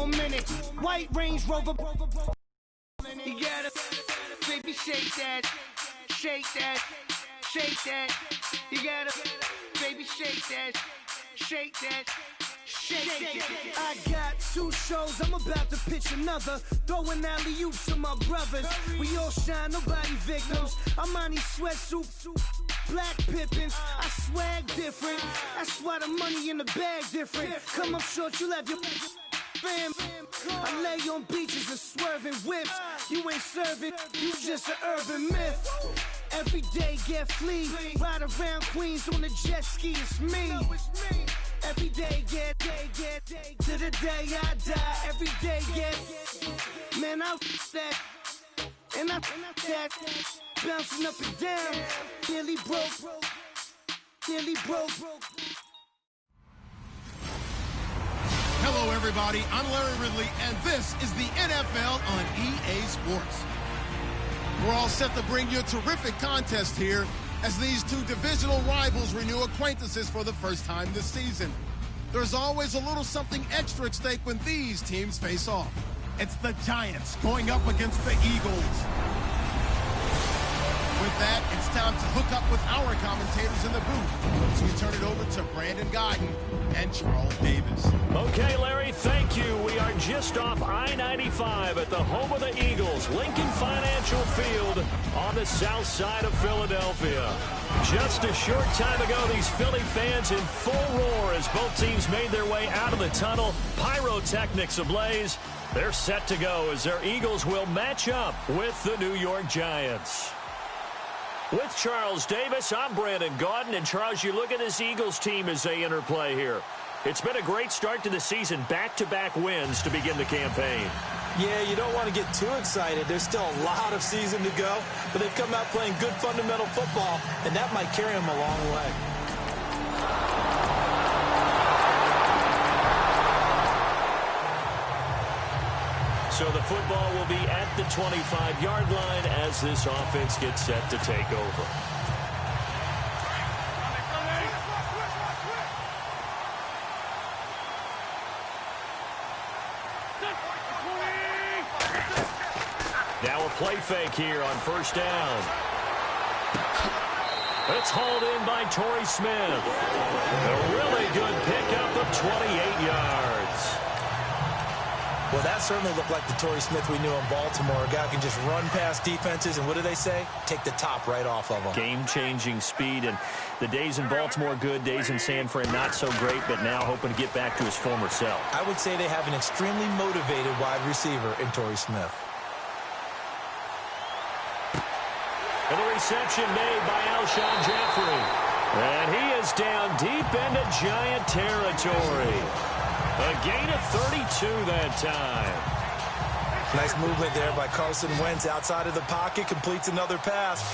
more minutes. White Range Rover. You gotta, baby, shake that, shake that, shake that. You gotta, baby, shake that, shake that. I got 2 shows, I'm about to pitch another. Throwing alley-oops to my brothers. We all shine, nobody victims. I'm on these sweatsuits, black Pippins. I swag different. That's why the money in the bag different. Come up short, you left your fam. I lay on beaches and swerving whips. You ain't serving, you just an urban myth. Every day get flea. Ride around Queens on a jet ski, it's me. Every day get to the day I die. Every day get, man, I that, and I that, bouncing up and down, nearly broke, nearly broke. Hello, everybody. I'm Larry Ridley, and this is the NFL on EA Sports. We're all set to bring you a terrific contest here as these 2 divisional rivals renew acquaintances for the first time this season. There's always a little something extra at stake when these teams face off. It's the Giants going up against the Eagles. With that, it's time to hook up with our commentators in the booth. So we turn it over to Brandon Godden and Charles Davis. Okay, Larry, thank you. We are just off I-95 at the home of the Eagles, Lincoln Financial Field on the south side of Philadelphia. Just a short time ago, these Philly fans in full roar as both teams made their way out of the tunnel. Pyrotechnics ablaze. They're set to go as their Eagles will match up with the New York Giants. With Charles Davis, I'm Brandon Gaudin. And, Charles, you look at this Eagles team as they interplay here. It's been a great start to the season, back-to-back wins to begin the campaign. Yeah, you don't want to get too excited. There's still a lot of season to go, but they've come out playing good fundamental football, and that might carry them a long way. So the football will be at the 25-yard line as this offense gets set to take over. Now a play fake here on first down. It's hauled in by Torrey Smith. A really good pickup of 28 yards. Well, that certainly looked like the Torrey Smith we knew in Baltimore. A guy who can just run past defenses, and what do they say? Take the top right off of them. Game-changing speed, and the days in Baltimore good, days in San Fran not so great, but now hoping to get back to his former self. I would say they have an extremely motivated wide receiver in Torrey Smith. And the reception made by Alshon Jeffrey. And he is down deep into Giant territory. A gain of 32 that time. Nice movement there by Carson Wentz outside of the pocket. Completes another pass.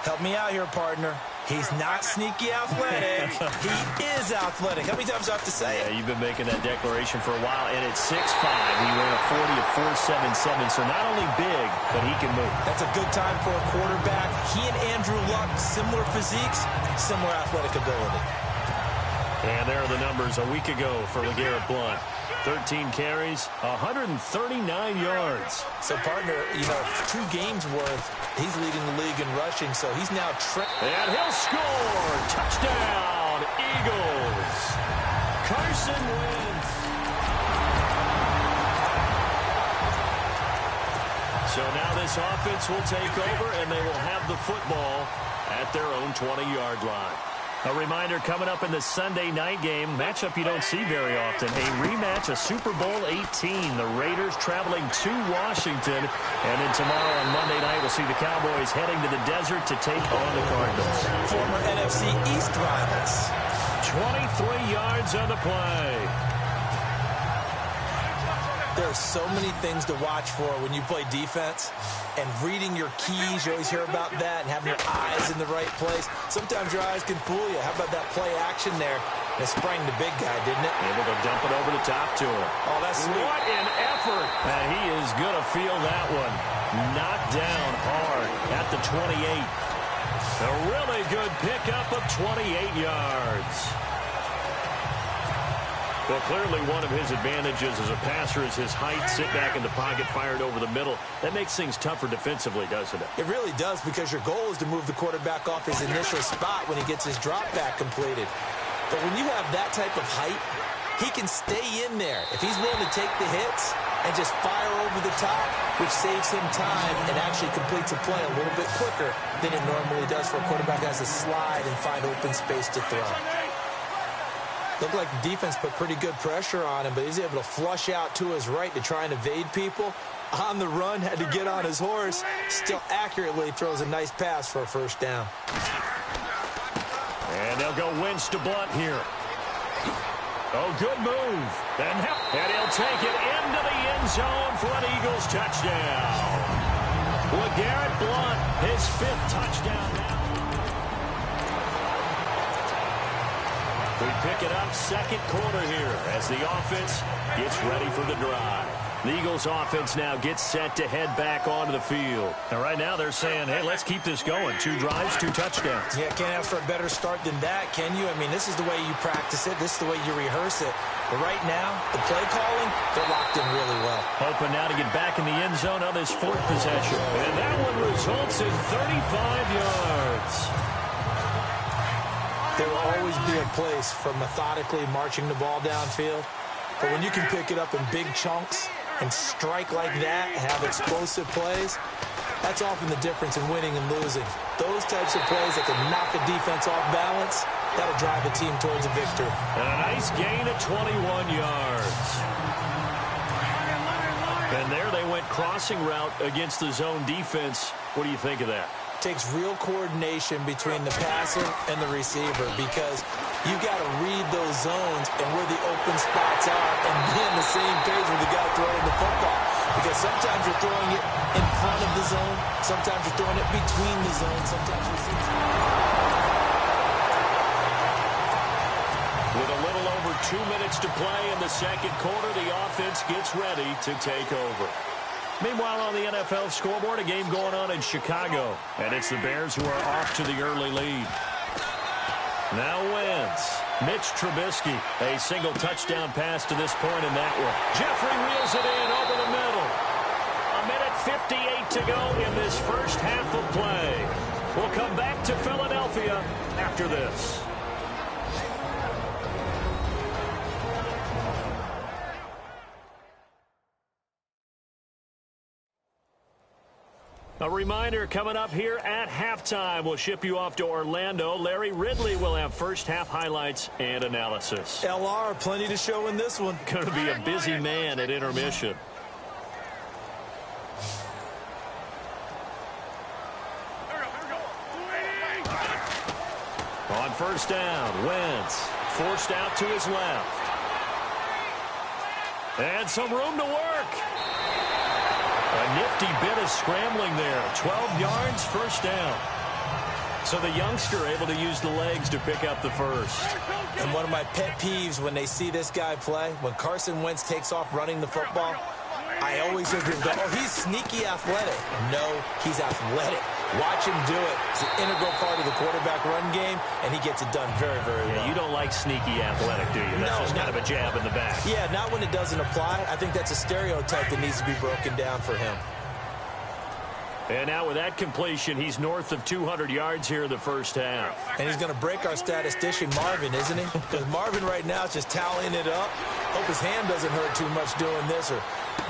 Help me out here, partner. He's not sneaky athletic. He is athletic. How many times do I have to say it? Yeah, you've been making that declaration for a while. And at 6'5", he ran a 40 of 4.77. So not only big, but he can move. That's a good time for a quarterback. He and Andrew Luck, similar physiques, similar athletic ability. And there are the numbers a week ago for LeGarrette Blount. 13 carries, 139 yards. So, partner, 2 games worth, he's leading the league in rushing, so he's now... And he'll score! Touchdown, Eagles! Carson Wentz. So now this offense will take over, and they will have the football at their own 20-yard line. A reminder coming up in the Sunday night game, matchup you don't see very often, a rematch of Super Bowl 18. The Raiders traveling to Washington, and then tomorrow on Monday night we'll see the Cowboys heading to the desert to take on the Cardinals. Former NFC East rivals. 23 yards on the play. There are so many things to watch for when you play defense. And reading your keys, you always hear about that, and having your eyes in the right place. Sometimes your eyes can fool you. How about that play action there? It sprang the big guy, didn't it? Able to dump it over the top to him. Oh, that's sweet. What an effort. And he is going to feel that one. Knocked down hard at the 28. A really good pickup of 28 yards. Well, clearly one of his advantages as a passer is his height, sit back in the pocket, fired over the middle. That makes things tougher defensively, doesn't it? It really does, because your goal is to move the quarterback off his initial spot when he gets his drop back completed. But when you have that type of height, he can stay in there if he's willing to take the hits and just fire over the top, which saves him time and actually completes a play a little bit quicker than it normally does for a quarterback who has to slide and find open space to throw. Looked like the defense put pretty good pressure on him, but he's able to flush out to his right to try and evade people. On the run, had to get on his horse. Still accurately throws a nice pass for a first down. And they'll go Wentz to Blunt here. Oh, good move. And he'll take it into the end zone for an Eagles touchdown. LeGarrette Blunt, his 5th touchdown now. We pick it up second quarter here as the offense gets ready for the drive. The Eagles offense now gets set to head back onto the field. And right now they're saying, hey, let's keep this going. 2 drives, 2 touchdowns. Yeah, can't ask for a better start than that, can you? I mean, this is the way you practice it. This is the way you rehearse it. But right now, the play calling, they're locked in really well. Hoping now to get back in the end zone on this 4th possession. And that one results in 35 yards. There will always be a place for methodically marching the ball downfield. But when you can pick it up in big chunks and strike like that, have explosive plays, that's often the difference in winning and losing. Those types of plays that can knock a defense off balance, that'll drive a team towards a victory. And a nice gain of 21 yards. And there they went crossing route against the zone defense. What do you think of that? Takes real coordination between the passer and the receiver, because you got to read those zones and where the open spots are and be on the same page with the guy throwing the football. Because sometimes you're throwing it in front of the zone, sometimes you're throwing it between the zones, sometimes you're With a little over 2 minutes to play in the second quarter, the offense gets ready to take over. Meanwhile, on the NFL scoreboard, a game going on in Chicago. And it's the Bears who are off to the early lead. Now Wentz. Mitch Trubisky. A single touchdown pass to this point in that one. Jeffrey reels it in over the middle. 1:58 to go in this first half of play. We'll come back to Philadelphia after this. A reminder, coming up here at halftime, we'll ship you off to Orlando. Larry Ridley will have first-half highlights and analysis. LR, plenty to show in this one. Going to be a busy man at intermission. On first down, Wentz forced out to his left. And some room to work. A nifty bit of scrambling there. 12 yards, first down. So the youngster able to use the legs to pick up the first. And one of my pet peeves when they see this guy play, when Carson Wentz takes off running the football, I always hear him go, oh, he's sneaky athletic. No, he's athletic. Watch him do it. It's an integral part of the quarterback run game, and he gets it done very, very well. You don't like sneaky athletic, do you? That's just kind of a jab in the back. Yeah, not when it doesn't apply. I think that's a stereotype that needs to be broken down for him. And now with that completion, he's north of 200 yards here in the first half. And he's going to break our statistician, Marvin, isn't he? Because Marvin right now is just tallying it up. Hope his hand doesn't hurt too much doing this or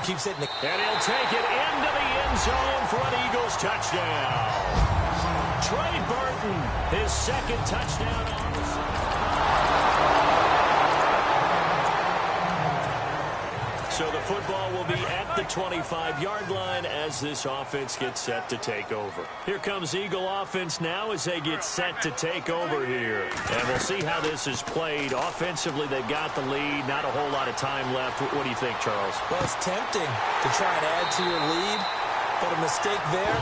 keeps hitting it. And he'll take it into the end zone for an Eagles touchdown. Trey Burton, his second touchdown on the season. So the football will be at the 25-yard line as this offense gets set to take over. Here comes Eagle offense now as they get set to take over here. And we'll see how this is played. Offensively, they've got the lead. Not a whole lot of time left. What do you think, Charles? Well, it's tempting to try and add to your lead, but a mistake there,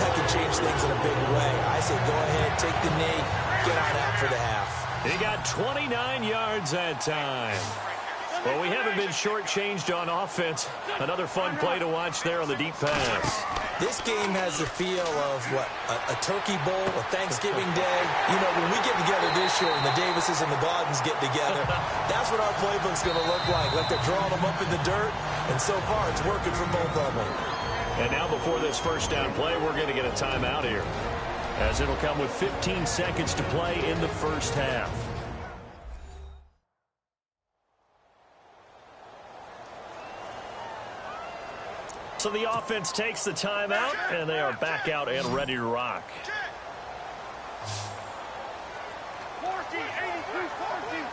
that could change things in a big way. I say go ahead, take the knee, get on out for the half. He got 29 yards that time. Well, we haven't been shortchanged on offense. Another fun play to watch there on the deep pass. This game has the feel of, a turkey bowl, a Thanksgiving day. You know, when we get together this year and the Davises and the Gordons get together, that's what our playbook's going to look like they're drawing them up in the dirt. And so far, it's working for both of them. And now before this first down play, we're going to get a timeout here, as it'll come with 15 seconds to play in the first half. So the offense takes the timeout, and they are back out and ready to rock. 40, 82, 40.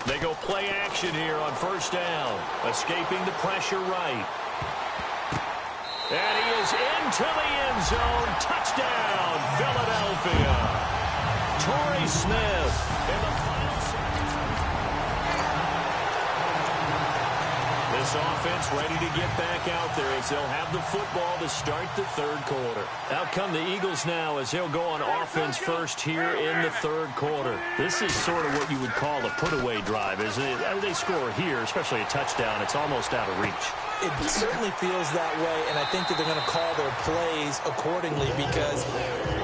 They go play action here on first down, escaping the pressure right. And he is into the end zone. Touchdown, Philadelphia. Torrey Smith in the final seconds. This offense ready to get back out there as they'll have the football to start the third quarter. Out come the Eagles now as they'll go on offense first here in the third quarter. This is sort of what you would call a put-away drive, isn't it? They score here, especially a touchdown. It's almost out of reach. It certainly feels that way, and I think that they're going to call their plays accordingly, because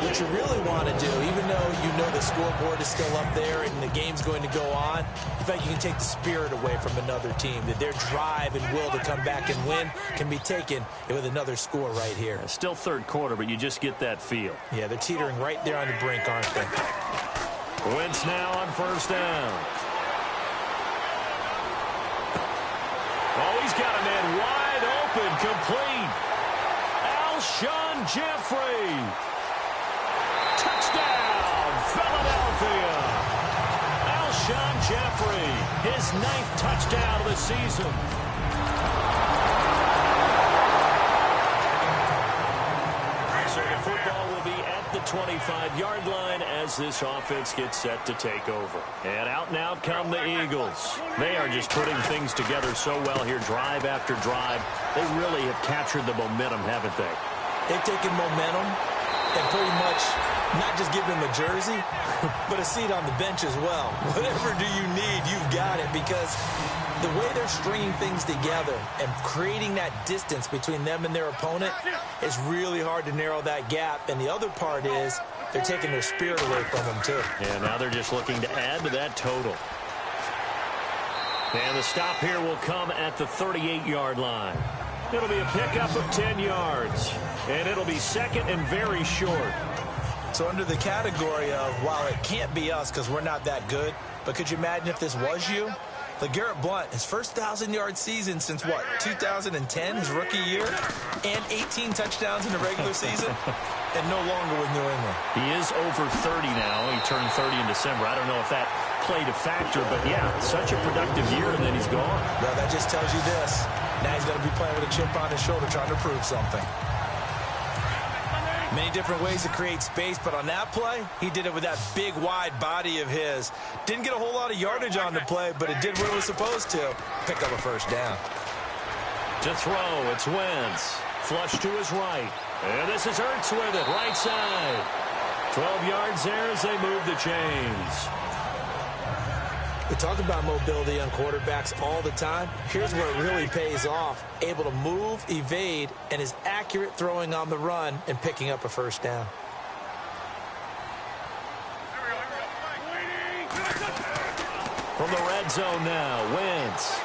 what you really want to do, even though you know the scoreboard is still up there and the game's going to go on, in fact, you can take the spirit away from another team, that their drive and will to come back and win can be taken with another score right here. It's still third quarter, but you just get that feel. Yeah, they're teetering right there on the brink, aren't they? Wentz now on first down. Oh, he's got a man wide open, complete. Alshon Jeffrey. Touchdown, Philadelphia. Alshon Jeffrey, his 9th touchdown of the season. So the football will be at the 25-yard line as this offense gets set to take over. And out and out come the Eagles. They are just putting things together so well here, drive after drive. They really have captured the momentum, haven't they? They've taken momentum and pretty much not just give them a jersey, but a seat on the bench as well. Whatever do you need, you've got it, because the way they're stringing things together and creating that distance between them and their opponent, it's really hard to narrow that gap. And the other part is they're taking their spirit away from them, too. And now they're just looking to add to that total. And the stop here will come at the 38-yard line. It'll be a pickup of 10 yards. And it'll be second and very short. So under the category of, while it can't be us because we're not that good, but could you imagine if this was you? LeGarrette Blount, his first 1,000-yard season since, 2010, his rookie year, and 18 touchdowns in the regular season, and no longer with New England. He is over 30 now. He turned 30 in December. I don't know if that played a factor, but yeah, such a productive year, and then he's gone. Well, that just tells you this. Now he's going to be playing with a chip on his shoulder trying to prove something. Many different ways to create space, but on that play, he did it with that big, wide body of his. Didn't get a whole lot of yardage on the play, but it did what it was supposed to. Pick up a first down. To throw, it's Wentz. Flush to his right. And this is Ertz with it, right side. 12 yards there as they move the chains. We talk about mobility on quarterbacks all the time. Here's where it really pays off. Able to move, evade, and is accurate throwing on the run and picking up a first down. From the red zone now, Wentz.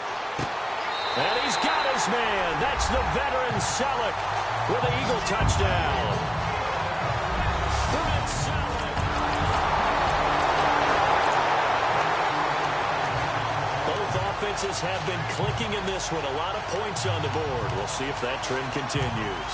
And he's got his man. That's the veteran Selleck with the Eagle touchdown. Brett Selleck. Both offenses have been clicking in this one. A lot of points on the board. We'll see if that trend continues.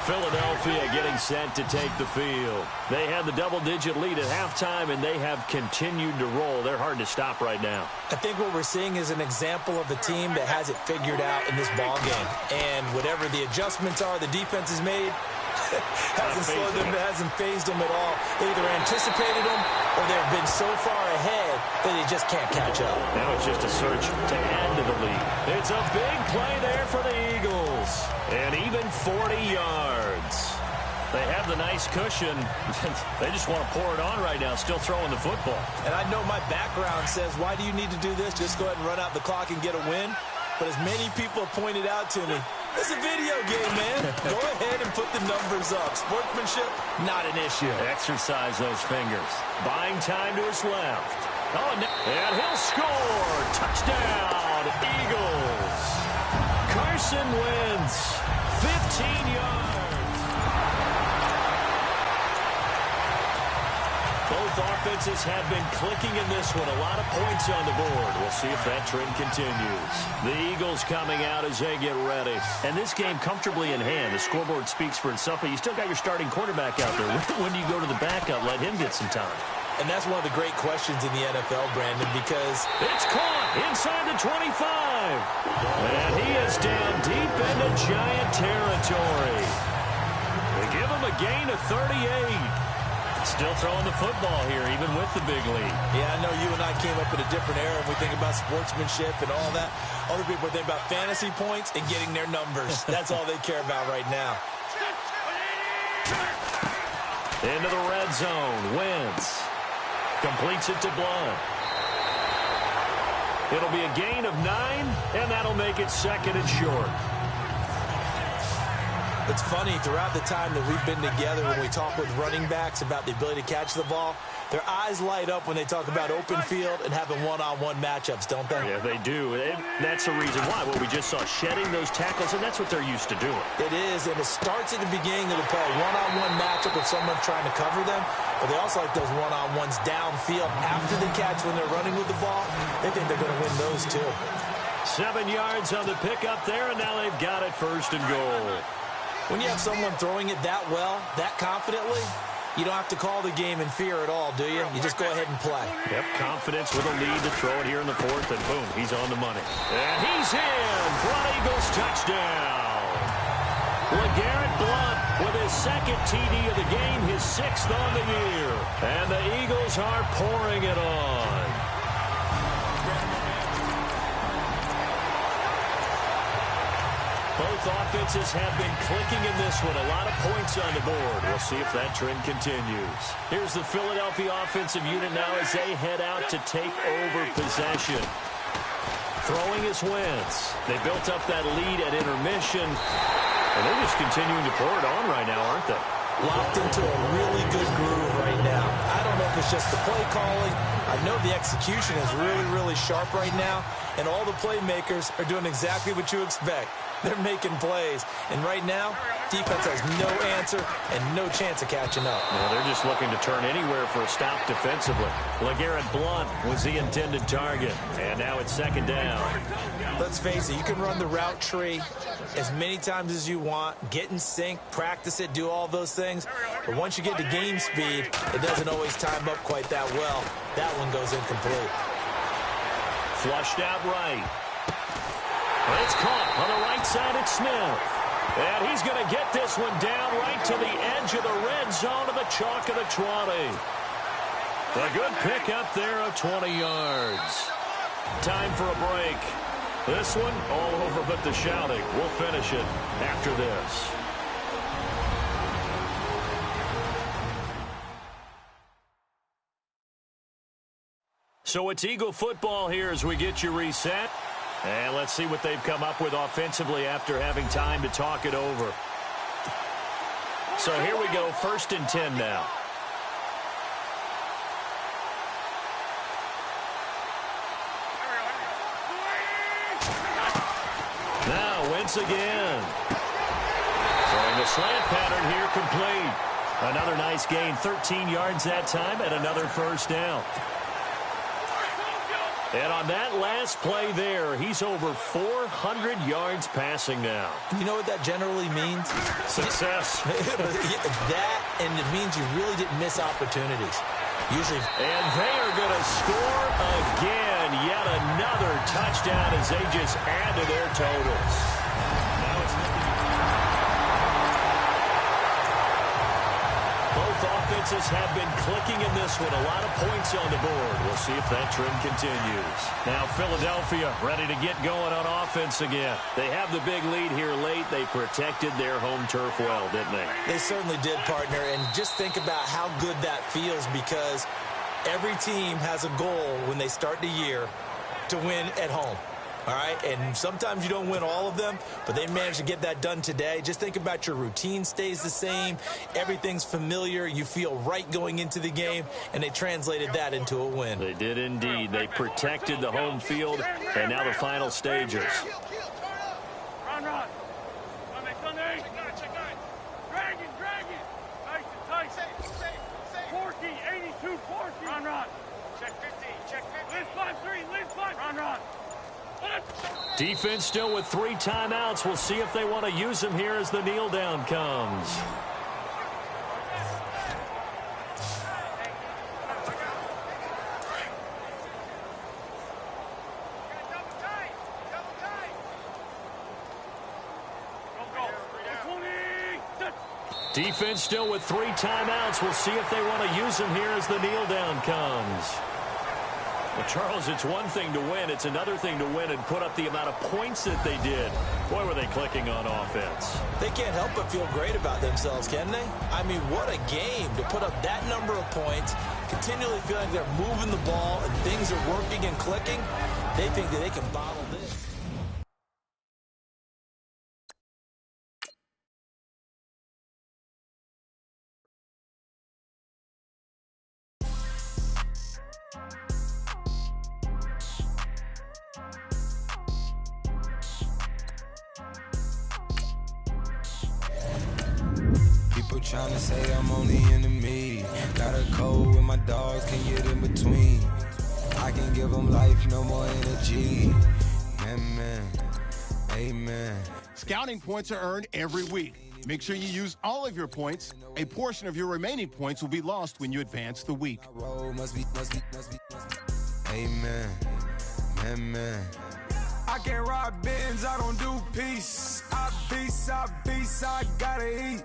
Philadelphia getting set to take the field. They had the double-digit lead at halftime, and they have continued to roll. They're hard to stop right now. I think what we're seeing is an example of a team that has it figured out in this ball game. And whatever the adjustments are the defense has made, hasn't slowed them, hasn't phased them at all. They either anticipated them or they've been so far ahead that they just can't catch up. Now it's just a search to add to the lead. It's a big play there for the Eagles. And even 40 yards. They have the nice cushion. They just want to pour it on right now, still throwing the football. And I know my background says, why do you need to do this? Just go ahead and run out the clock and get a win. But as many people have pointed out to me, it's a video game, man. Go ahead and put the numbers up. Sportsmanship, not an issue. Exercise those fingers. Buying time to his left. Oh, and he'll score. Touchdown, Eagles. Carson Wentz, 15 yards. Both offenses have been clicking in this one. A lot of points on the board. We'll see if that trend continues. The Eagles coming out as they get ready. And this game comfortably in hand. The scoreboard speaks for itself, but you still got your starting quarterback out there. When do you go to the backup? Let him get some time. And that's one of the great questions in the NFL, Brandon, because it's caught inside the 25. And he is down deep into Giant territory. They give him a gain of 38. Still throwing the football here, even with the big lead. Yeah, I know you and I came up in a different era, and we think about sportsmanship and all that. Other people think about fantasy points and getting their numbers. That's all they care about right now. Into the red zone. Wentz completes it to Blunt. It'll be a gain of 9, and that'll make it second and short. It's funny, throughout the time that we've been together, when we talk with running backs about the ability to catch the ball, their eyes light up when they talk about open field and having one-on-one matchups, don't they? Yeah, they do. And that's the reason why. Well, we just saw shedding those tackles, and that's what they're used to doing. It is, and it starts at the beginning of the play. One-on-one matchup with someone trying to cover them, but they also like those one-on-ones downfield after the catch when they're running with the ball. They think they're going to win those, too. 7 yards on the pickup there, and now they've got it first and goal. When you have someone throwing it that well, that confidently, you don't have to call the game in fear at all, do you? You just go ahead and play. Yep, confidence with a lead to throw it here in the fourth, and boom, he's on the money. And he's in for an Eagles touchdown. LeGarrette Blunt with his second TD of the game, his 6th on the year. And the Eagles are pouring it on. Both offenses have been clicking in this one. A lot of points on the board. We'll see if that trend continues. Here's the Philadelphia offensive unit now as they head out to take over possession. Throwing is Wentz. They built up that lead at intermission, and they're just continuing to pour it on right now, aren't they? Locked into a really good groove right now. I don't know if it's just the play calling. I know the execution is really, really sharp right now, and all the playmakers are doing exactly what you expect. They're making plays. And right now, defense has no answer and no chance of catching up. Yeah, they're just looking to turn anywhere for a stop defensively. LeGarrette Blunt was the intended target. And now it's second down. Let's face it, you can run the route tree as many times as you want, get in sync, practice it, do all those things. But once you get to game speed, it doesn't always time up quite that well. That one goes incomplete. Flushed out right. It's caught on the right side at Smith. And he's going to get this one down right to the edge of the red zone of the chalk of the 20. A good pickup there of 20 yards. Time for a break. This one all over but the shouting. We'll finish it after this. So it's Eagle football here as we get you reset. And let's see what they've come up with offensively after having time to talk it over. So here we go, 1st and 10 now. Now Wentz again. Throwing the slant pattern here complete. Another nice gain, 13 yards that time, and another first down. And on that last play there, he's over 400 yards passing now. You know what that generally means? Success. That, and it means you really didn't miss opportunities. Usually. And they are going to score again. Yet another touchdown as they just add to their totals. Now it's looking. Both offenses offenses have been clicking in this one. A lot of points on the board. We'll see if that trend continues. Now Philadelphia ready to get going on offense again. They have the big lead here late. They protected their home turf well, didn't they? They certainly did, partner. And just think about how good that feels, because every team has a goal when they start the year to win at home. All right, and sometimes you don't win all of them, but they managed to get that done today. Just think about your routine stays the same. Everything's familiar. You feel right going into the game, and they translated that into a win. They did indeed. They protected the home field, and now the final stages. Run. Run, Sunday. Dragon. Nice and tight. Safe. Porky, 82, Porky. Run. Check 15. Liz 5-3. Run. Defense still with 3 timeouts. We'll see if they want to use them here as the kneel down comes. Defense still with 3 timeouts. We'll see if they want to use them here as the kneel down comes. Well, Charles, it's one thing to win. It's another thing to win and put up the amount of points that they did. Boy, were they clicking on offense. They can't help but feel great about themselves, can they? I mean, what a game to put up that number of points, continually feeling they're moving the ball and things are working and clicking. They think that they can bottle this. Trying to say I'm only in the media. Got a code with my dogs, can get in between. I can give them life, no more energy. Amen. Scouting points are earned every week. Make sure you use all of your points. A portion of your remaining points will be lost when you advance the week. Must be. Amen. I can't rob Benz, I don't do peace. I beast, I gotta eat.